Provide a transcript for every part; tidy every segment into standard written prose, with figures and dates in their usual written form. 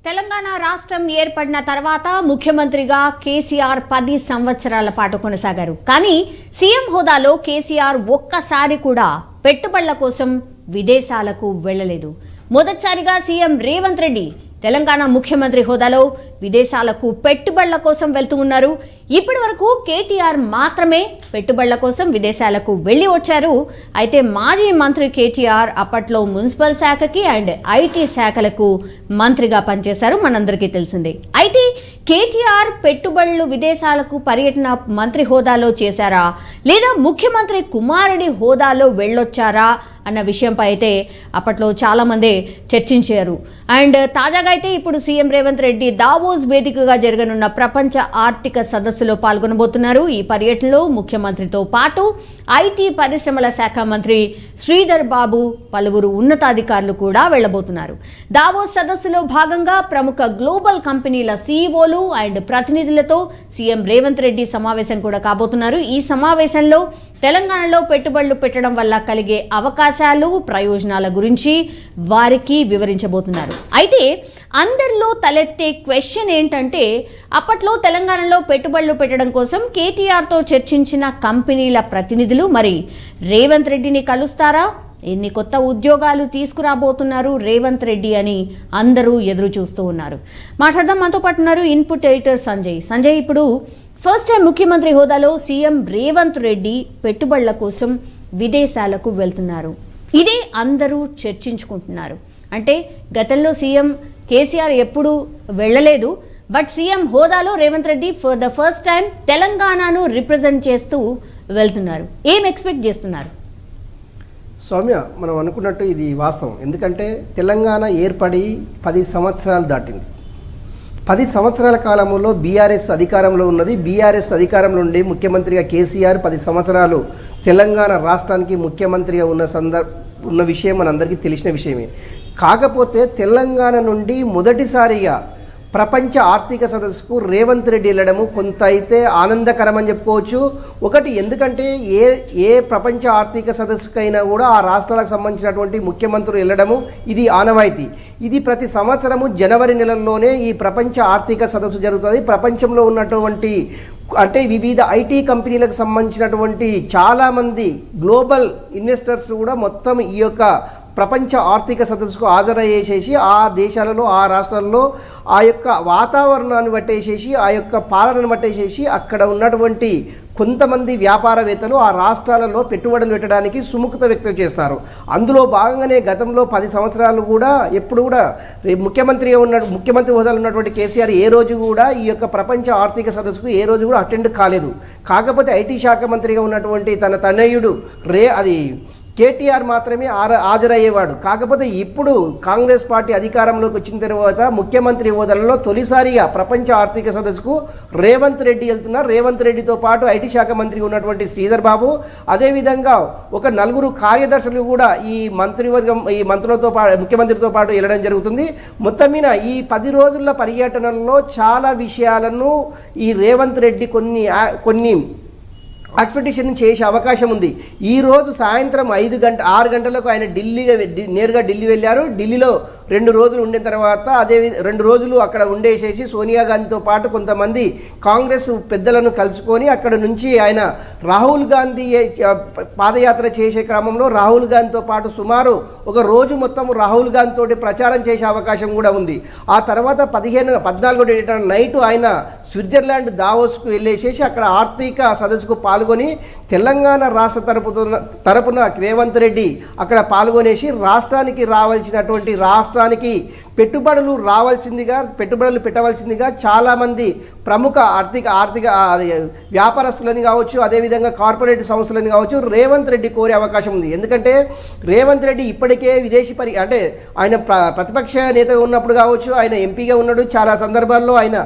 తెలంగాణ రాష్ట్రం ఏర్పడిన తర్వాత ముఖ్యమంత్రిగా కేసీఆర్ 10 సంవత్సరాల పాటు కొనసాగారు. కానీ సీఎం హోదాలో కేసీఆర్ ఒక్కసారి కూడా పెట్టుబడుల కోసం విదేశాలకు వెళ్లలేదు. మొదటిసారిగా సీఎం రేవంత్ రెడ్డి తెలంగాణ ముఖ్యమంత్రి హోదాలో విదేశాలకు పెట్టుబడుల కోసం వెళ్తూ ఉన్నారు. ఇప్పటి వరకు కేటీఆర్ మాత్రమే పెట్టుబడుల కోసం విదేశాలకు వెళ్లి వచ్చారు. అయితే మాజీ మంత్రి కేటీఆర్ అప్పట్లో మున్సిపల్ శాఖకి అండ్ ఐటీ శాఖలకు మంత్రిగా పనిచేశారు, మనందరికీ తెలిసిందే. అయితే కేటీఆర్ పెట్టుబడులు విదేశాలకు పర్యటన మంత్రి హోదాలో చేశారా లేదా ముఖ్యమంత్రి కుమారుడి హోదాలో వెళ్ళొచ్చారా అన్న విషయంపై అయితే అప్పట్లో చాలా మంది చర్చించారు. అండ్ తాజాగా అయితే ఇప్పుడు సీఎం రేవంత్ రెడ్డి దావోస్ వేదికగా జరగనున్న ప్రపంచ ఆర్థిక సదస్సులో పాల్గొనబోతున్నారు. ఈ పర్యటనలో ముఖ్యమంత్రితో పాటు ఐటీ పరిశ్రమల శాఖ మంత్రి శ్రీధర్ బాబు, పలువురు ఉన్నతాధికారులు కూడా వెళ్లబోతున్నారు. దావోస్ సదస్సులో భాగంగా ప్రముఖ గ్లోబల్ కంపెనీల సీఈఓలు అండ్ ప్రతినిధులతో సీఎం రేవంత్ రెడ్డి సమావేశం కూడా కాబోతున్నారు. ఈ సమావేశంలో తెలంగాణలో పెట్టుబడులు పెట్టడం వల్ల కలిగే అవకాశాలు, ప్రయోజనాల గురించి వారికి వివరించబోతున్నారు. అయితే అందరిలో తలెత్తే క్వశ్చన్ ఏంటంటే, అప్పట్లో తెలంగాణలో పెట్టుబడులు పెట్టడం కోసం కేటీఆర్తో చర్చించిన కంపెనీల ప్రతినిధులు మరి రేవంత్ రెడ్డిని కలుస్తారా? ఎన్ని కొత్త ఉద్యోగాలు తీసుకురాబోతున్నారు రేవంత్ రెడ్డి అని అందరూ ఎదురు చూస్తూ ఉన్నారు. మాట్లాడదాం, మనతో పాటు ఉన్నారు ఇన్పుట్ ఎడిటర్ సంజయ్. సంజయ్, ఇప్పుడు ఫస్ట్ టైం ముఖ్యమంత్రి హోదాలో సీఎం రేవంత్ రెడ్డి పెట్టుబడుల కోసం విదేశాలకు వెళ్తున్నారు. ఇదే అందరూ చర్చించుకుంటున్నారు. అంటే గతంలో సీఎం కేసీఆర్ ఎప్పుడు వెళ్ళలేదు, బట్ సీఎం హోదాలో Revanth Reddy for the first time తెలంగాణను రిప్రజెంట్ చేస్తూ వెళ్తున్నారు. ఏం ఎక్స్పెక్ట్ చేస్తున్నారు? సౌమ్య, మనం అనుకున్నట్టు ఇది వాస్తవం. ఎందుకంటే తెలంగాణ ఏర్పడి 10 సంవత్సరాలు దాటింది. 10 సంవత్సరాల కాలంలో బీఆర్ఎస్ అధికారంలో ఉన్నది. బీఆర్ఎస్ అధికారంలో ఉండి ముఖ్యమంత్రిగా కేసీఆర్ 10 సంవత్సరాలు తెలంగాణ రాష్ట్రానికి ముఖ్యమంత్రిగా ఉన్న విషయం మనందరికీ తెలిసిన విషయమే. కాకపోతే తెలంగాణ నుండి మొదటిసారిగా ప్రపంచ ఆర్థిక సదస్సుకు రేవంత్ రెడ్డి వెళ్ళడము కొంత అయితే ఆనందకరమని చెప్పుకోవచ్చు. ఒకటి, ఎందుకంటే ఏ ప్రపంచ ఆర్థిక సదస్సుకైనా కూడా ఆ రాష్ట్రాలకు సంబంధించినటువంటి ముఖ్యమంత్రులు వెళ్ళడము ఇది ఆనవాయితీ. ఇది ప్రతి సంవత్సరము జనవరి నెలల్లోనే ఈ ప్రపంచ ఆర్థిక సదస్సు జరుగుతుంది. ప్రపంచంలో ఉన్నటువంటి అంటే వివిధ ఐటీ కంపెనీలకు సంబంధించినటువంటి చాలామంది గ్లోబల్ ఇన్వెస్టర్స్ కూడా మొత్తం ఈ యొక్క ప్రపంచ ఆర్థిక సదస్సుకు హాజరయ్యేసేసి ఆ దేశాలలో, ఆ రాష్ట్రాల్లో ఆ యొక్క వాతావరణాన్ని బట్టేసేసి, ఆ యొక్క పాలనను బట్టేసేసి అక్కడ ఉన్నటువంటి కొంతమంది వ్యాపారవేత్తలు ఆ రాష్ట్రాలలో పెట్టుబడులు పెట్టడానికి సుముఖత వ్యక్తం చేస్తారు. అందులో భాగంగానే గతంలో 10 సంవత్సరాలు కూడా ఎప్పుడు కూడా ముఖ్యమంత్రి హోదాలో ఉన్నటువంటి కేసీఆర్ ఏ రోజు కూడా ఈ యొక్క ప్రపంచ ఆర్థిక సదస్సుకు ఏ రోజు కూడా అటెండ్ కాలేదు. కాకపోతే ఐటీ శాఖ మంత్రిగా ఉన్నటువంటి తన తనయుడు కేటీఆర్ మాత్రమే హాజరయ్యేవాడు. కాకపోతే ఇప్పుడు కాంగ్రెస్ పార్టీ అధికారంలోకి వచ్చిన తర్వాత ముఖ్యమంత్రి హోదాలలో తొలిసారిగా ప్రపంచ ఆర్థిక సదస్సుకు రేవంత్ రెడ్డి వెళ్తున్నారు. రేవంత్ రెడ్డితో పాటు ఐటీ శాఖ మంత్రి ఉన్నటువంటి శ్రీధర్ బాబు, అదేవిధంగా ఒక 4 కార్యదర్శులు కూడా ఈ మంత్రులతో పాటు ముఖ్యమంత్రితో పాటు వెళ్ళడం జరుగుతుంది. మొత్తం మీద ఈ 10 రోజుల పర్యటనలో చాలా విషయాలను ఈ రేవంత్ రెడ్డి కొన్ని ఎక్స్పెక్టేషన్ చేసే అవకాశం ఉంది. ఈరోజు సాయంత్రం 6 గంటలకు ఆయన నేరుగా ఢిల్లీ వెళ్ళారు. ఢిల్లీలో 2 రోజులు ఉండిన తర్వాత 2 రోజులు అక్కడ ఉండేసేసి సోనియా గాంధీతో పాటు కొంతమంది కాంగ్రెస్ పెద్దలను కలుసుకొని అక్కడ నుంచి ఆయన రాహుల్ గాంధీ పాదయాత్ర చేసే క్రమంలో రాహుల్ గాంధీతో పాటు సుమారు ఒక రోజు మొత్తం రాహుల్ గాంధీ తోటి ప్రచారం చేసే అవకాశం కూడా ఉంది. ఆ తర్వాత 14 నైట్ ఆయన స్విట్జర్లాండ్ దావోస్కు వెళ్ళేసేసి అక్కడ ఆర్థిక సదస్సుకు పాల్గొని తెలంగాణ రాష్ట్ర తరపున రేవంత్ రెడ్డి అక్కడ పాల్గొనేసి రాష్ట్రానికి పెట్టుబడులు పెట్టవలసిందిగా చాలామంది ప్రముఖ ఆర్థిక వ్యాపారస్తులని కావచ్చు, అదేవిధంగా కార్పొరేట్ సంస్థలని కావచ్చు రేవంత్ రెడ్డి కోరే అవకాశం ఉంది. ఎందుకంటే రేవంత్ రెడ్డి ఇప్పటికే అంటే ఆయన ప్రతిపక్ష నేతగా ఉన్నప్పుడు కావచ్చు, ఆయన ఎంపీగా ఉన్నాడు. చాలా సందర్భాల్లో ఆయన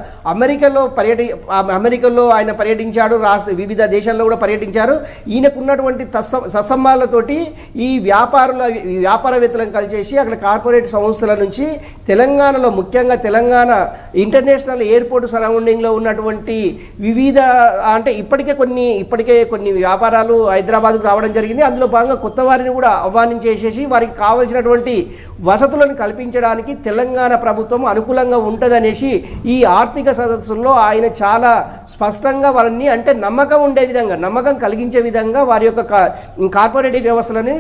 అమెరికాలో ఆయన పర్యటించాడు, వివిధ దేశాల్లో కూడా పర్యటించారు. ఈయనకున్నటువంటి సత్సంబాలతోటి ఈ వ్యాపారవేత్తలను కలిసేసి అక్కడ కార్పొరేట్ సంస్థల నుంచి తెలంగాణలో ముఖ్యంగా తెలంగాణ ఇంటర్నేషనల్ ఎయిర్పోర్ట్ సరౌండింగ్లో ఉన్నటువంటి వివిధ అంటే ఇప్పటికే కొన్ని వ్యాపారాలు హైదరాబాద్కు రావడం జరిగింది. అందులో భాగంగా కొత్త వారిని కూడా ఆహ్వానించేసేసి వారికి కావాల్సినటువంటి వసతులను కల్పించడానికి తెలంగాణ ప్రభుత్వం అనుకూలంగా ఉంటుందనేసి ఈ ఆర్థిక సదస్సుల్లో ఆయన చాలా స్పష్టంగా వాళ్ళని అంటే నమ్మకం ఉండే విధంగా నమ్మకం కలిగించే విధంగా వారి యొక్క కార్పొరేటివ్ వ్యవస్థలని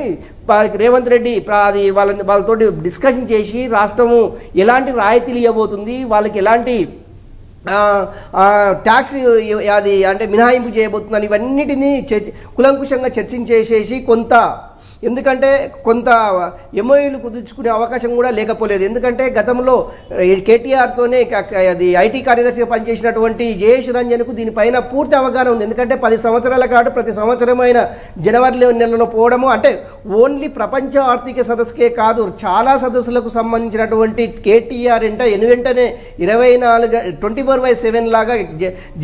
రేవంత్ రెడ్డి అది వాళ్ళతో డిస్కషన్ చేసి రాష్ట్రము ఎలాంటి రాయితీలు ఇవ్వబోతుంది, వాళ్ళకి ఎలాంటి ట్యాక్స్ అది అంటే మినహాయింపు చేయబోతుందని ఇవన్నిటినీ కులంకుశంగా చర్చించేసేసి ఎందుకంటే కొంత ఎంఓయూలు కుదుర్చుకునే అవకాశం కూడా లేకపోలేదు. ఎందుకంటే గతంలో కేటీఆర్తోనే అది ఐటీ కార్యదర్శిగా పనిచేసినటువంటి జయేష్ రంజన్కు దీనిపైన పూర్తి అవగాహన ఉంది. ఎందుకంటే 10 సంవత్సరాల కాదు ప్రతి సంవత్సరమైన జనవరి నెలలో పోవడము అంటే ఓన్లీ ప్రపంచ ఆర్థిక సదస్సుకే కాదు చాలా సదస్సులకు సంబంధించినటువంటి కేటీఆర్ వెంటనే 24/7 లాగా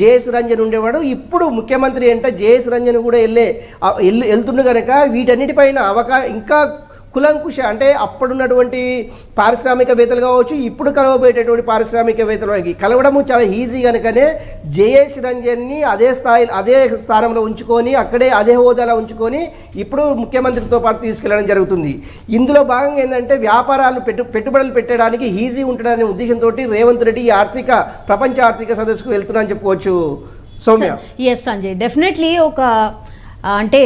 జయేష్ రంజన్ ఉండేవాడు. ఇప్పుడు ముఖ్యమంత్రి జయేష్ రంజన్ కూడా వెళ్తుండే కనుక వీటన్నిటిపైన ఇంకా కులంకుశ అంటే అప్పుడున్నటువంటి పారిశ్రామికవేత్తలు కావచ్చు, ఇప్పుడు కలవబోయేటటువంటి పారిశ్రామికవేత్తలు కలవడము చాలా ఈజీ కనుకనే జేఎస్ రంజన్ని అదే స్థానంలో ఉంచుకొని అదే హోదాలో ఉంచుకొని ఇప్పుడు ముఖ్యమంత్రితో పాటు తీసుకెళ్లడం జరుగుతుంది. ఇందులో భాగంగా ఏంటంటే వ్యాపారాలు పెట్టుబడులు పెట్టడానికి ఈజీ ఉంటుందనే ఉద్దేశంతో రేవంత్ రెడ్డి ప్రపంచ ఆర్థిక సదస్సుకు వెళ్తున్నారని చెప్పుకోవచ్చు. సౌమ్య. ఎస్ సంజయ్, డెఫినెట్లీ ఒక అంటే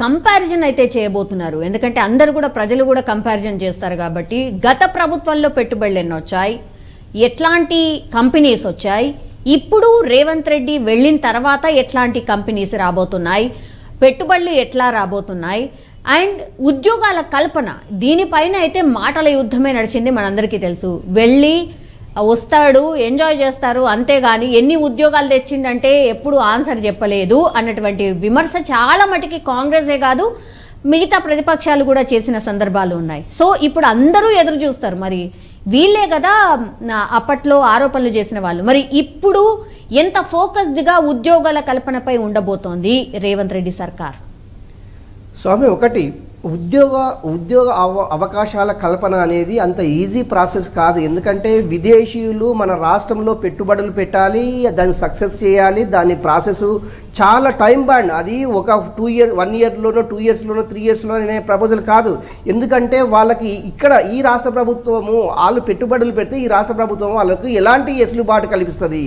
కంపారిజన్ అయితే చేయబోతున్నారు. ఎందుకంటే అందరూ కూడా ప్రజలు కూడా కంపారిజన్ చేస్తారు కాబట్టి గత ప్రభుత్వంలో పెట్టుబడులు ఎన్ని వచ్చాయి, ఎట్లాంటి కంపెనీస్ వచ్చాయి, ఇప్పుడు రేవంత్ రెడ్డి వెళ్ళిన తర్వాత ఎట్లాంటి కంపెనీస్ రాబోతున్నాయి, పెట్టుబడులు ఎట్లా రాబోతున్నాయి అండ్ ఉద్యోగాల కల్పన దీనిపైన అయితే మాటల యుద్ధమే నడిచింది. మనందరికీ తెలుసు. వెళ్ళి వస్తాడు, ఎంజాయ్ చేస్తారు, అంతేగాని ఎన్ని ఉద్యోగాలు తెచ్చిండంటే ఎప్పుడు ఆన్సర్ చెప్పలేదు అన్నటువంటి విమర్శ చాలా మటుకి కాంగ్రెసే కాదు మిగతా ప్రతిపక్షాలు కూడా చేసిన సందర్భాలు ఉన్నాయి. సో ఇప్పుడు అందరూ ఎదురు చూస్తారు, మరి వీళ్ళే కదా అప్పట్లో ఆరోపణలు చేసిన వాళ్ళు, మరి ఇప్పుడు ఎంత ఫోకస్డ్గా ఉద్యోగాల కల్పనపై ఉండబోతోంది రేవంత్ రెడ్డి సర్కార్? స్వామి, ఒకటి ఉద్యోగ అవకాశాల కల్పన అనేది అంత ఈజీ ప్రాసెస్ కాదు. ఎందుకంటే విదేశీయులు మన రాష్ట్రంలో పెట్టుబడులు పెట్టాలి, దాన్ని సక్సెస్ చేయాలి, దాని ప్రాసెస్ చాలా టైం బాండ్. అది ఒక 1 ఇయర్లోనో 2 ఇయర్స్లోనో 3 ఇయర్స్లోనే ప్రపోజల్ కాదు. ఎందుకంటే వాళ్ళకి ఇక్కడ ఈ రాష్ట్ర ప్రభుత్వము వాళ్ళు పెట్టుబడులు పెడితే ఈ రాష్ట్ర ప్రభుత్వం వాళ్ళకు ఎలాంటి వెసులుబాటు కల్పిస్తుంది,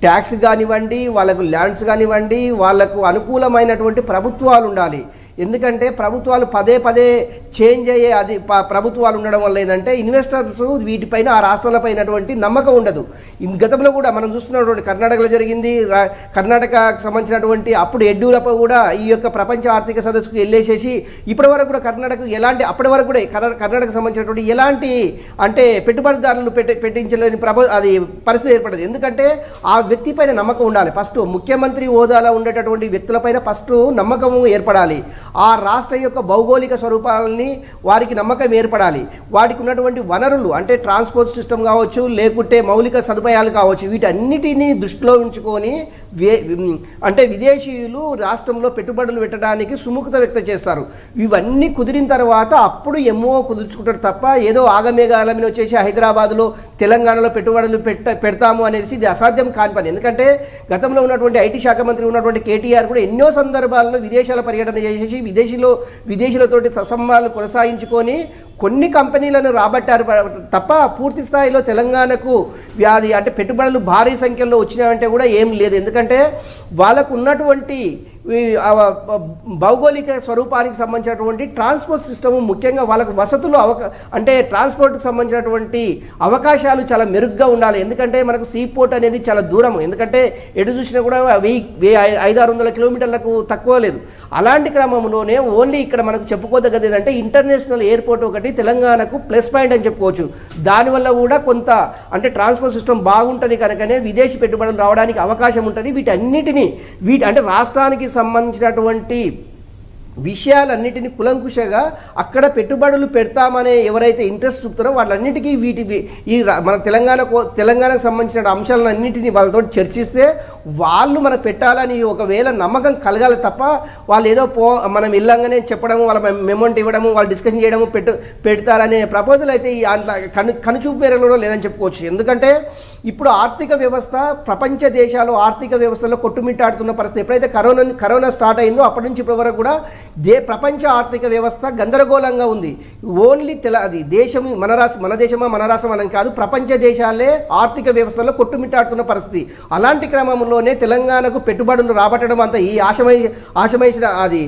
ట్యాక్స్ కానివ్వండి, వాళ్ళకు ల్యాండ్స్ కానివ్వండి, వాళ్ళకు అనుకూలమైనటువంటి ప్రభుత్వాలు ఉండాలి. ఎందుకంటే ప్రభుత్వాలు పదే చేంజ్ అయ్యే ప్రభుత్వాలు ఉండడం వల్ల ఏంటంటే ఇన్వెస్టర్స్ వీటిపైన ఆ రాష్ట్రాలపైనటువంటి నమ్మకం ఉండదు. గతంలో కూడా మనం చూస్తున్నటువంటి కర్ణాటకలో జరిగింది. కర్ణాటకకు సంబంధించినటువంటి అప్పుడు యడ్యూరప్ప కూడా ఈ యొక్క ప్రపంచ ఆర్థిక సదస్సుకు వెళ్ళేసేసి ఇప్పటి వరకు కూడా అప్పటి వరకు కూడా కర్ణాటకకు సంబంధించినటువంటి ఎలాంటి అంటే పెట్టుబడిదారులు పెట్టించలేని అది పరిస్థితి ఏర్పడదు. ఎందుకంటే ఆ వ్యక్తి పైన నమ్మకం ఉండాలి. ఫస్ట్ ముఖ్యమంత్రి హోదాలో ఉండేటటువంటి వ్యక్తులపైన ఫస్ట్ నమ్మకం ఏర్పడాలి. ఆ రాష్ట్ర యొక్క భౌగోళిక స్వరూపాలని వారికి నమ్మకం ఏర్పడాలి. వాటికి ఉన్నటువంటి వనరులు అంటే ట్రాన్స్పోర్ట్ సిస్టమ్ కావచ్చు, లేకుంటే మౌలిక సదుపాయాలు కావచ్చు, వీటన్నిటినీ దృష్టిలో ఉంచుకొని అంటే విదేశీయులు రాష్ట్రంలో పెట్టుబడులు పెట్టడానికి సుముఖత వ్యక్తం చేస్తారు. ఇవన్నీ కుదిరిన తర్వాత అప్పుడు ఎంఓ కుదుర్చుకుంటారు తప్ప ఏదో ఆగమేఘాల మీద వచ్చేసి హైదరాబాద్లో తెలంగాణలో పెట్టుబడులు పెడతాము అనేది ఇది అసాధ్యం కాని పని. ఎందుకంటే గతంలో ఉన్నటువంటి ఐటీ శాఖ మంత్రి ఉన్నటువంటి కేటీఆర్ కూడా ఎన్నో సందర్భాల్లో విదేశాల పర్యటన చేసేసి విదేశీయులతోటి సత్సంబంధాలు కొనసాగించుకొని కొన్ని కంపెనీలను రాబట్టారు తప్ప పూర్తి స్థాయిలో తెలంగాణకు అంటే పెట్టుబడులు భారీ సంఖ్యలో వచ్చినాయంటే కూడా ఏం లేదు. ఎందుకంటే వాళ్ళకు ఉన్నటువంటి భౌగోళిక స్వరూపానికి సంబంధించినటువంటి ట్రాన్స్పోర్ట్ సిస్టమ్, ముఖ్యంగా వాళ్ళకు వసతులు అంటే ట్రాన్స్పోర్ట్కి సంబంధించినటువంటి అవకాశాలు చాలా మెరుగ్గా ఉండాలి. ఎందుకంటే మనకు సీ పోర్ట్ అనేది చాలా దూరం. ఎందుకంటే ఎటు చూసినా కూడా 500-600 కిలోమీటర్లకు తక్కువ లేదు. అలాంటి క్రమంలోనే ఓన్లీ ఇక్కడ మనకు చెప్పుకోదగ్గది ఏంటంటే ఇంటర్నేషనల్ ఎయిర్పోర్ట్ ఒకటి తెలంగాణకు ప్లస్ పాయింట్ అని చెప్పుకోవచ్చు. దానివల్ల కూడా కొంత అంటే ట్రాన్స్పోర్ట్ సిస్టమ్ బాగుంటుంది కనుకనే విదేశీ పెట్టుబడులు రావడానికి అవకాశం ఉంటుంది. వీటన్నిటినీ అంటే రాష్ట్రానికి సంబంధించినటువంటి విషయాలన్నిటిని కులంకుశగా అక్కడ పెట్టుబడులు పెడతామనే ఎవరైతే ఇంట్రెస్ట్ చూపుతారో వాళ్ళన్నిటికీ మన తెలంగాణకు సంబంధించిన అంశాలన్నింటినీ వాళ్ళతో చర్చిస్తే వాళ్ళు మనకు పెట్టాలని ఒకవేళ నమ్మకం కలగాలి తప్ప వాళ్ళు ఏదో మనం వెళ్ళంగానే చెప్పడము, వాళ్ళ మెమోంట్ ఇవ్వడము, వాళ్ళు డిస్కషన్ చేయడము పెడతారనే ప్రపోజల్ అయితే కనుచూపు మేరలో లేదని చెప్పుకోవచ్చు. ఎందుకంటే ఇప్పుడు ఆర్థిక వ్యవస్థ ప్రపంచ దేశాలు ఆర్థిక వ్యవస్థలో కొట్టుమిట్టాడుతున్న పరిస్థితి. ఎప్పుడైతే కరోనా స్టార్ట్ అయిందో అప్పటి నుంచి ఇప్పటి వరకు కూడా ప్రపంచ ఆర్థిక వ్యవస్థ గందరగోళంగా ఉంది. ఓన్లీ అది దేశం మన దేశమా మన రాష్ట్రం అని కాదు, ప్రపంచ దేశాలే ఆర్థిక వ్యవస్థలో కొట్టుమిట్టాడుతున్న పరిస్థితి. అలాంటి క్రమంలోనే తెలంగాణకు పెట్టుబడులు రాబట్టడం అంత ఈ ఆశమైన అది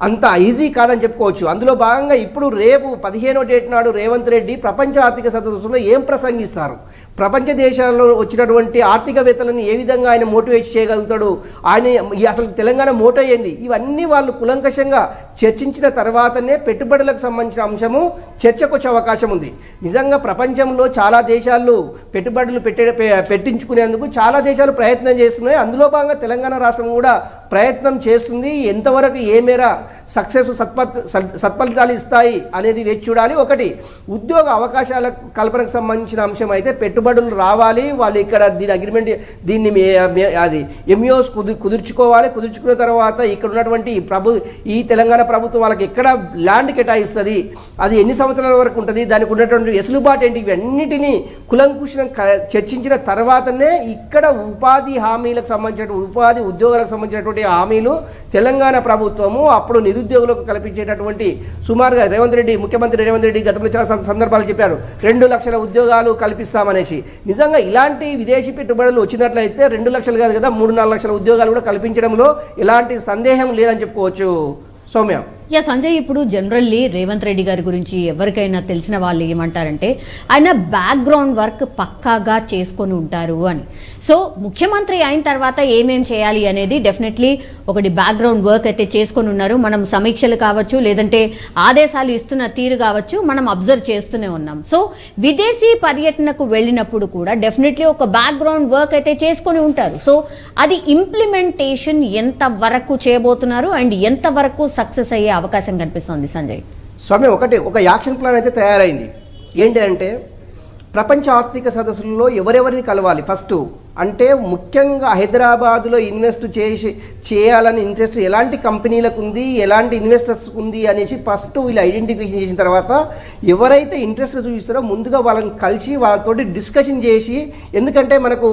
అంత ఈజీ కాదని చెప్పుకోవచ్చు. అందులో భాగంగా ఇప్పుడు రేపు 15వ డేట్ నాడు రేవంత్ రెడ్డి ప్రపంచ ఆర్థిక సదస్సులో ఏం ప్రసంగిస్తారు, ప్రపంచ దేశాల్లో వచ్చినటువంటి ఆర్థికవేత్తలను ఏ విధంగా ఆయన మోటివేట్ చేయగలుగుతాడు, ఆయన అసలు తెలంగాణ మోటో ఏంది, ఇవన్నీ వాళ్ళు కులంకషంగా చర్చించిన తర్వాతనే పెట్టుబడులకు సంబంధించిన అంశము చర్చకు వచ్చే అవకాశం ఉంది. నిజంగా ప్రపంచంలో చాలా దేశాలు పెట్టుబడులు పెట్టించుకునేందుకు చాలా దేశాలు ప్రయత్నం చేస్తున్నాయి. అందులో భాగంగా తెలంగాణ రాష్ట్రం కూడా ప్రయత్నం చేస్తుంది. ఎంతవరకు ఏ మేర సక్సెస్ సత్ఫలితాలు ఇస్తాయి అనేది వేచి చూడాలి. ఒకటి ఉద్యోగ అవకాశాల కల్పనకు సంబంధించిన అంశం అయితే పెట్టుబడులు రావాలి, వాళ్ళు ఇక్కడ దీని అగ్రిమెంట్ అది ఎంఓస్ కుదుర్చుకోవాలి. కుదుర్చుకున్న తర్వాత ఇక్కడ ఉన్నటువంటి ఈ తెలంగాణ ప్రభుత్వం వాళ్ళకి ఎక్కడ ల్యాండ్ కేటాయిస్తుంది, అది ఎన్ని సంవత్సరాల వరకు ఉంటుంది, దానికి ఉన్నటువంటి వెసులుబాటు ఏంటి, ఇవన్నిటినీ కులంకుశం చర్చించిన తర్వాతనే ఇక్కడ ఉపాధి హామీలకు సంబంధించిన ఉపాధి ఉద్యోగాలకు సంబంధించినటువంటి హామీలు తెలంగాణ ప్రభుత్వము అప్పుడు నిరుద్యోగులకు కల్పించేటటువంటి సుమారుగా ముఖ్యమంత్రి రేవంత్ రెడ్డి గతంలో చాలా సందర్భాలు చెప్పారు 2 లక్షల ఉద్యోగాలు కల్పిస్తామనేసి. నిజంగా ఇలాంటి విదేశీ పెట్టుబడులు వచ్చినట్లయితే 2 లక్షలు కాదు కదా 3-4 లక్షల ఉద్యోగాలు కూడా కల్పించడంలో ఎలాంటి సందేహం లేదని చెప్పుకోవచ్చు. సౌమ్య. సంజయ్, ఇప్పుడు జనరల్లీ రేవంత్ రెడ్డి గారి గురించి ఎవరికైనా తెలిసిన వాళ్ళు ఏమంటారంటే ఆయన బ్యాక్గ్రౌండ్ వర్క్ పక్కాగా చేసుకొని ఉంటారు అని. సో ముఖ్యమంత్రి అయిన తర్వాత ఏమేం చేయాలి అనేది డెఫినెట్లీ ఒకటి బ్యాక్గ్రౌండ్ వర్క్ అయితే చేసుకొని ఉన్నారు. మనం సమీక్షలు కావచ్చు, లేదంటే ఆదేశాలు ఇస్తున్న తీరు కావచ్చు, మనం అబ్జర్వ్ చేస్తూనే ఉన్నాం. సో విదేశీ పర్యటనకు వెళ్ళినప్పుడు కూడా డెఫినెట్లీ ఒక బ్యాక్గ్రౌండ్ వర్క్ అయితే చేసుకొని ఉంటారు. సో అది ఇంప్లిమెంటేషన్ ఎంత వరకు చేయబోతున్నారు అండ్ ఎంత వరకు సక్సెస్ అయ్యే అవకాశం కనిపిస్తుంది సంజయ్? స్వామి, ఒక యాక్షన్ ప్లాన్ అయితే తయారైంది. ఏంటి అంటే ప్రపంచ ఆర్థిక సదస్సుల్లో ఎవరెవరిని కలవాలి ఫస్ట్ అంటే ముఖ్యంగా హైదరాబాదులో ఇన్వెస్ట్ చేయాలని ఇంట్రెస్ట్ ఎలాంటి కంపెనీలకు ఉంది, ఎలాంటి ఇన్వెస్టర్స్ ఉంది అనేసి ఫస్ట్ వీళ్ళు ఐడెంటిఫికేషన్ చేసిన తర్వాత ఎవరైతే ఇంట్రెస్ట్ చూపిస్తారో ముందుగా వాళ్ళని కలిసి వాళ్ళతోటి డిస్కషన్ చేసి, ఎందుకంటే మనకు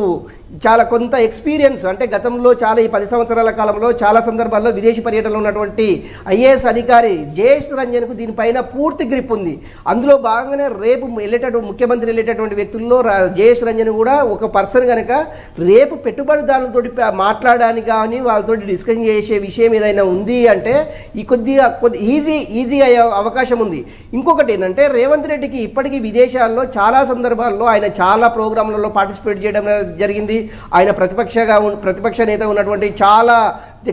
చాలా కొంత ఎక్స్పీరియన్స్ అంటే గతంలో చాలా ఈ 10 సంవత్సరాల కాలంలో చాలా సందర్భాల్లో విదేశీ పర్యటనలో ఉన్నటువంటి ఐఏఎస్ అధికారి జయేష్ రంజన్కు దీనిపైన పూర్తి గ్రిప్ ఉంది. అందులో భాగంగానే రేపు ముఖ్యమంత్రి వెళ్ళేటటువంటి వ్యక్తుల్లో జయేష్ రంజన్ కూడా ఒక పర్సన్ కనుక రేపు పెట్టుబడిదారులతో మాట్లాడడానికి కానీ వాళ్ళతో డిస్కషన్ చేసే విషయం ఏదైనా ఉంది అంటే ఈ కొద్దిగా ఈజీ అయ్యే అవకాశం ఉంది. ఇంకొకటి ఏంటంటే రేవంత్ రెడ్డికి ఇప్పటికీ విదేశాల్లో చాలా సందర్భాల్లో ఆయన చాలా ప్రోగ్రాంలలో పార్టిసిపేట్ చేయడం జరిగింది. ఆయన ప్రతిపక్ష నేత ఉన్నటువంటి చాలా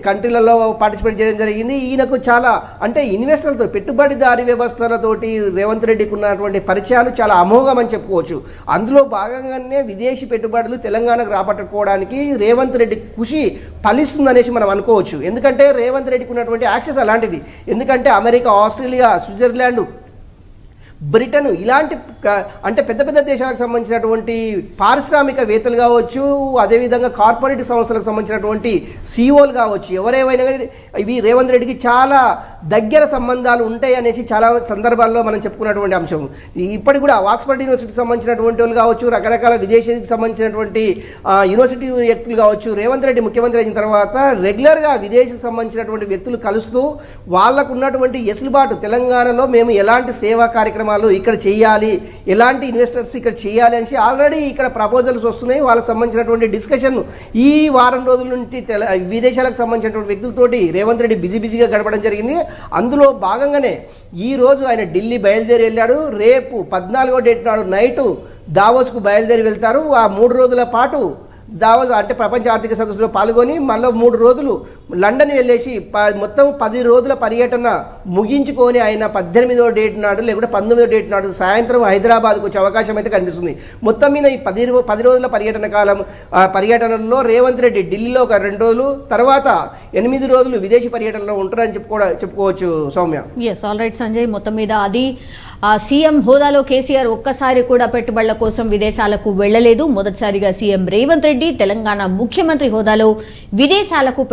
కంట్రీలలో పార్టిసిపేట్ చేయడం జరిగింది. ఈయనకు చాలా అంటే ఇన్వెస్టర్లతో పెట్టుబడిదారీ వ్యవస్థలతోటి రేవంత్ రెడ్డికి ఉన్నటువంటి పరిచయాలు చాలా అమోఘం అని చెప్పుకోవచ్చు. అందులో భాగంగానే విదేశీ పెట్టుబడులు తెలంగాణకు రాబట్టుకోవడానికి రేవంత్ రెడ్డి కృషి ఫలిస్తుందనేసి మనం అనుకోవచ్చు. ఎందుకంటే రేవంత్ రెడ్డికి ఉన్నటువంటి యాక్సెస్ అలాంటిది. ఎందుకంటే అమెరికా, ఆస్ట్రేలియా, స్విట్జర్లాండ్, బ్రిటన్ ఇలాంటి అంటే పెద్ద పెద్ద దేశాలకు సంబంధించినటువంటి పారిశ్రామికవేత్తలు కావచ్చు, అదేవిధంగా కార్పొరేట్ సంస్థలకు సంబంధించినటువంటి సిఇఓలు కావచ్చు, ఎవరేమైనా ఇవి రేవంత్ రెడ్డికి చాలా దగ్గర సంబంధాలు ఉంటాయి అనేసి చాలా సందర్భాల్లో మనం చెప్పుకున్నటువంటి అంశం. ఇప్పటికి కూడా ఆక్స్ఫర్డ్ యూనివర్సిటీకి సంబంధించినటువంటి వాళ్ళు కావచ్చు, రకరకాల విదేశీకి సంబంధించినటువంటి యూనివర్సిటీ వ్యక్తులు కావచ్చు, రేవంత్ రెడ్డి ముఖ్యమంత్రి అయిన తర్వాత రెగ్యులర్గా విదేశీకి సంబంధించినటువంటి వ్యక్తులు కలుస్తూ వాళ్ళకు ఉన్నటువంటి ఎసులుబాటు తెలంగాణలో మేము ఎలాంటి సేవా కార్యక్రమాలు ఇక్కడ చేయాలి, ఎలాంటి ఇన్వెస్టర్స్ ఇక్కడ చేయాలి అనేసి ఆల్రెడీ ఇక్కడ ప్రపోజల్స్ వస్తున్నాయి. వాళ్ళకి సంబంధించినటువంటి డిస్కషన్ ఈ వారం రోజుల నుండి విదేశాలకు సంబంధించినటువంటి వ్యక్తులతోటి రేవంత్ రెడ్డి బిజీగా గడపడం జరిగింది. అందులో భాగంగానే ఈరోజు ఆయన ఢిల్లీ బయలుదేరి వెళ్ళాడు. రేపు 14వ డేట్ నాడు నైటు దావోస్కు బయలుదేరి వెళ్తారు. ఆ 3 రోజుల పాటు దావోస్ అంటే ప్రపంచ ఆర్థిక సదస్సులో పాల్గొని మళ్ళీ 3 రోజులు లండన్ వెళ్ళేసి మొత్తం 10 రోజుల పర్యటన ముగించుకొని ఆయన 18వ డేట్ నాడు లేకుంటే 19వ డేట్ నాడు సాయంత్రం హైదరాబాద్కు వచ్చే అవకాశం అయితే కనిపిస్తుంది. మొత్తం మీద ఈ 10 రోజుల పర్యటనలో రేవంత్ రెడ్డి ఢిల్లీలో ఒక 2 రోజులు, తర్వాత 8 రోజులు విదేశీ పర్యటనలో ఉంటారని చెప్పుకోవచ్చు. Soumya. Yes, all right Sanjay. మొత్తం మీద అది సీఎం హోదాలో కేసీఆర్ ఒక్కసారి కూడా పెట్టుబడుల కోసం విదేశాలకు వెళ్లలేదు. మొదటిసారిగా సీఎం రేవంత్ రెడ్డి తెలంగాణ ముఖ్యమంత్రి హోదాలో విదేశాలకు